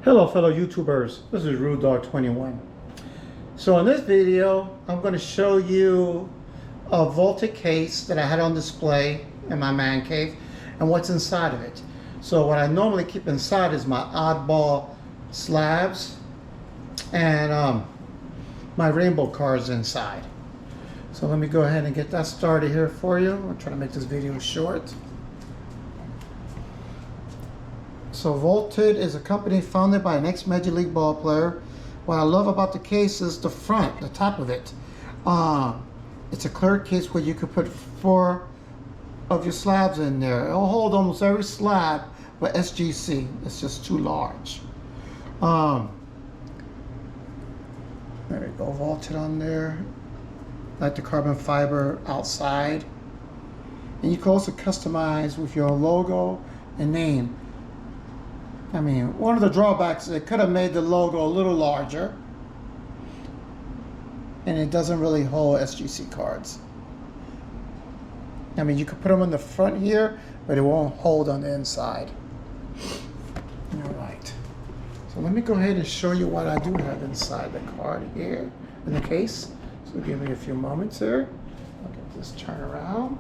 Hello fellow YouTubers, this is RudeDog21. So in this video, I'm going to show you a vaulted case that I had on display in my man cave and what's inside of it. So what I normally keep inside is my oddball slabs and my rainbow cards inside. So let me go ahead and get that started here for you. I'm trying to make this video short. So Vaulted is a company founded by an ex-Major League ball player. What I love about the case is the front, the top of it. It's a clear case where you could put 4 of your slabs in there. It'll hold almost every slab, but SGC, it's just too large. There we go, Vaulted on there. Like the carbon fiber outside. And you can also customize with your logo and name. I mean, one of the drawbacks is it could have made the logo a little larger, and it doesn't really hold SGC cards. I mean, you could put them on the front here, but it won't hold on the inside. All right. So let me go ahead and show you what I do have inside the card here in the case. So give me a few moments here. I'll get this turn around.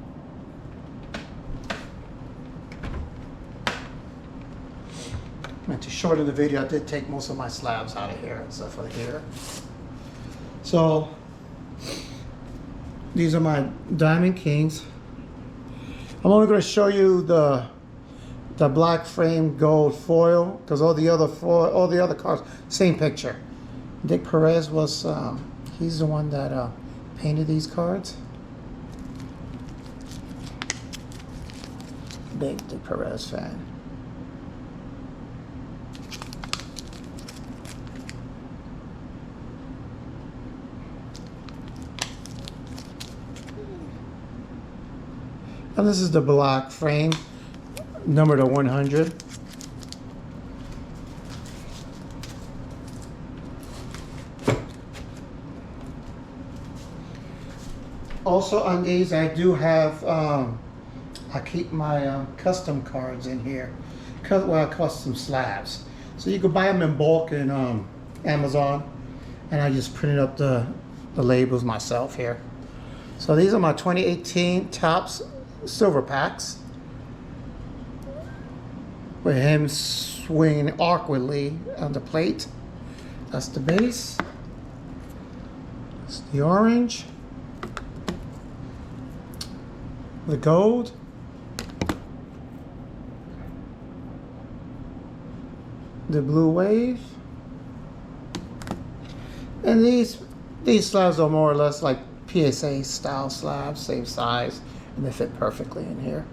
And to shorten the video, I did take most of my slabs out of here, except for here. So these are my Diamond Kings. I'm only going to show you the black frame gold foil, because all the other cards, same picture. Dick Perez was he's the one that painted these cards. Big Dick Perez fan. And this is the black frame, number to 100. Also on these, I do have, I keep my custom cards in here, custom slabs. So you can buy them in bulk in Amazon, and I just printed up the labels myself here. So these are my 2018 Topps silver packs with him swinging awkwardly on the plate. That's the base. That's the orange, the gold, the blue wave, and these slabs are more or less like PSA style slabs, same size, and they fit perfectly in here.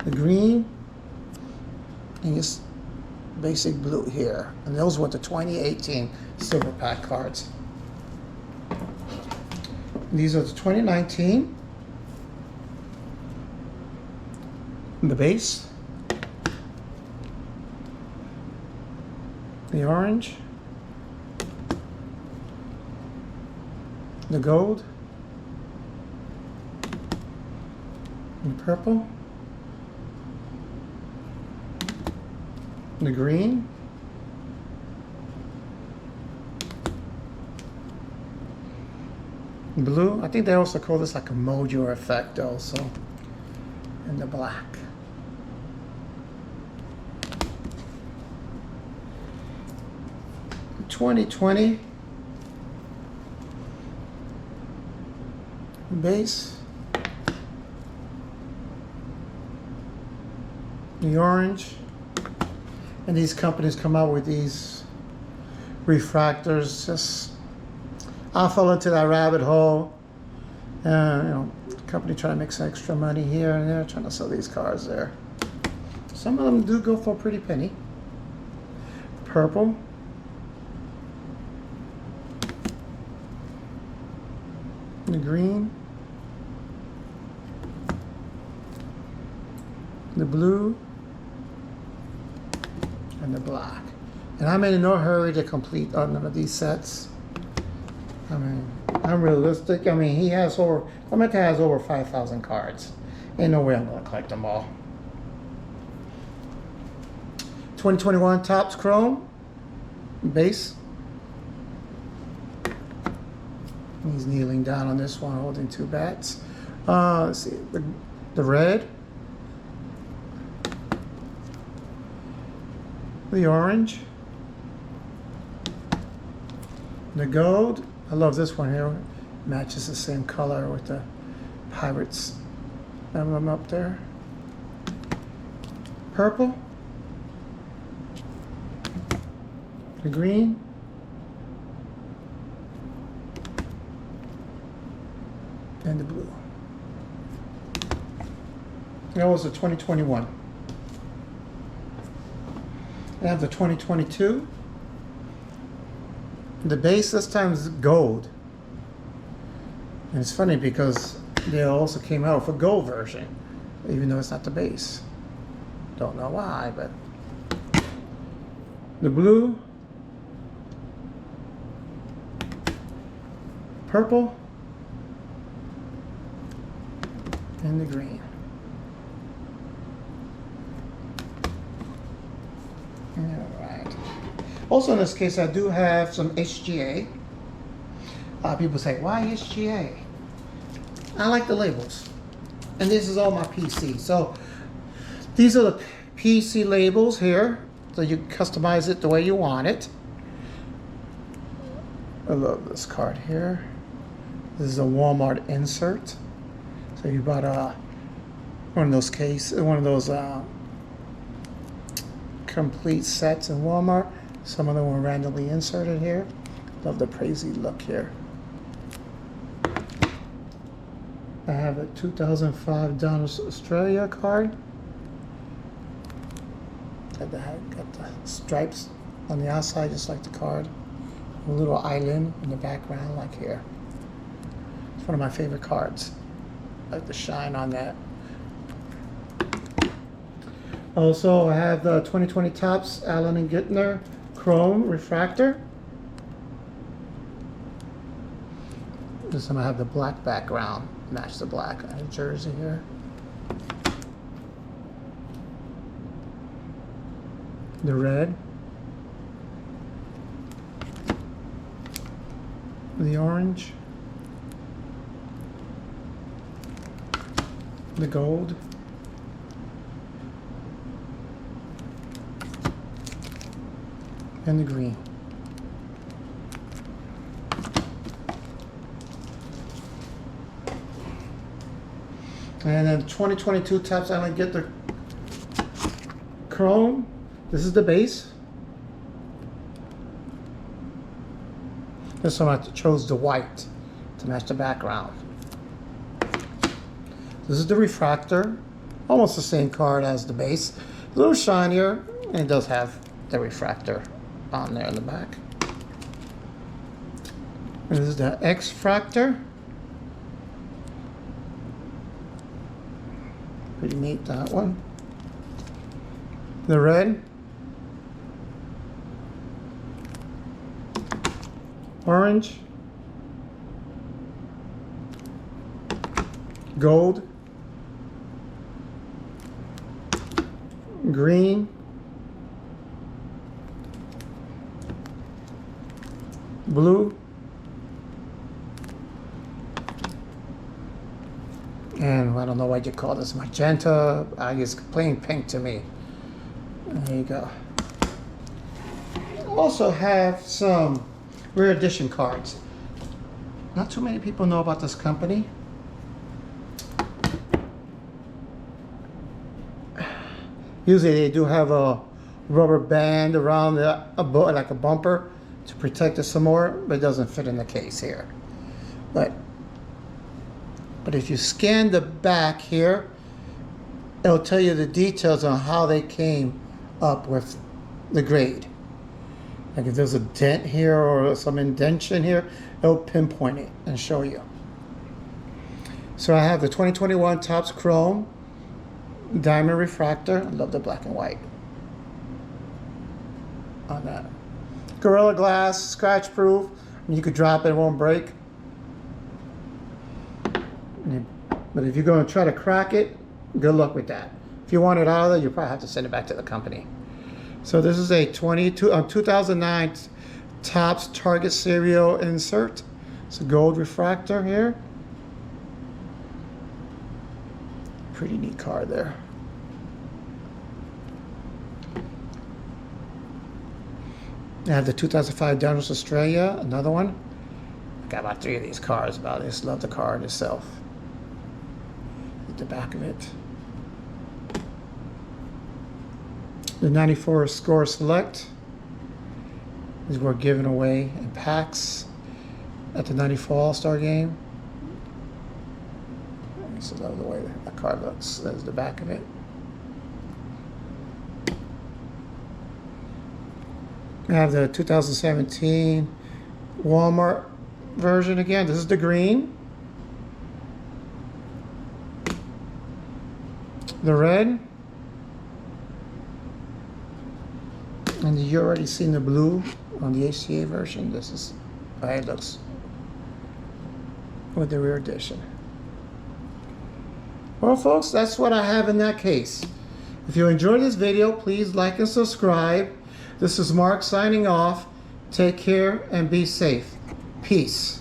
The green and just basic blue here, and those were the 2018 silver pack cards. These are the 2019. The base, the orange, the gold, the purple, the green, blue. I think they also call this like a mojo effect also, and the black. The 2020 base, the orange, and these companies come out with these refractors. Just I fell into that rabbit hole. You know, the company trying to make some extra money here and there, trying to sell these cards there. Some of them do go for a pretty penny. Purple, the green, the blue, and the black. And I'm in no hurry to complete none of these sets. I mean, I'm realistic. I mean, he has over, Clemente has over 5,000 cards. Ain't no way I'm gonna collect them all. 2021 Topps Chrome base. He's kneeling down on this one, holding two bats. Let's see, the red, the orange, the gold. I love this one here. Matches the same color with the Pirates emblem up there. Purple, the green, and the blue. That was the 2021. I have the 2022. The base this time is gold. And it's funny because they also came out with a gold version, even though it's not the base. Don't know why, but the blue, purple, and the green. All right. Also in this case, I do have some HGA. People say, why HGA? I like the labels. And this is all my PC. So these are the PC labels here. So you customize it the way you want it. I love this card here. This is a Walmart insert. So you bought one of those complete sets in Walmart. Some of them were randomly inserted here. Love the crazy look here. I have a 2005 Down Australia card. Got the stripes on the outside, just like the card. A little island in the background, like here. It's one of my favorite cards. I like the shine on that. Also, I have the 2020 Topps Allen and Gintner Chrome Refractor. This time I have the black background, match the black on the jersey here. The red, the orange, the gold, and the green. And then 2022 Topps Allen Gintner Chrome. This is the base. This time I chose the white to match the background. This is the refractor. Almost the same card as the base. A little shinier, and it does have the refractor on there in the back. And this is the X-Fractor. Pretty neat, that one. The red, orange, gold, green, blue, and I don't know what you call this, magenta. I guess plain pink to me. There you go. Also have some rare edition cards. Not too many people know about this company. Usually they do have a rubber band around like a bumper to protect it some more, but it doesn't fit in the case here. But if you scan the back here, it'll tell you the details on how they came up with the grade. Like if there's a dent here or some indentation here, it'll pinpoint it and show you. So I have the 2021 Topps Chrome Diamond Refractor. I love the black and white on that. Gorilla Glass, scratch proof. You could drop it, it won't break. But if you're going to try to crack it, good luck with that. If you want it out of there, you probably have to send it back to the company. So this is a 2009 Topps Target Serial insert. It's a gold refractor here. Pretty neat card there. I have the 2005 Daniels Australia, another one. I got about 3 of these cards, I just love the card itself. At the back of it. The 94 Score Select. These were given away in packs at the 94 All-Star Game. I just love the way that card looks. There's the back of it. I have the 2017 Walmart version again. This is the green. The red. And you already seen the blue on the HTA version. This is how it looks with the rear edition. Well, folks, that's what I have in that case. If you enjoyed this video, please like and subscribe. This is Mark signing off. Take care and be safe. Peace.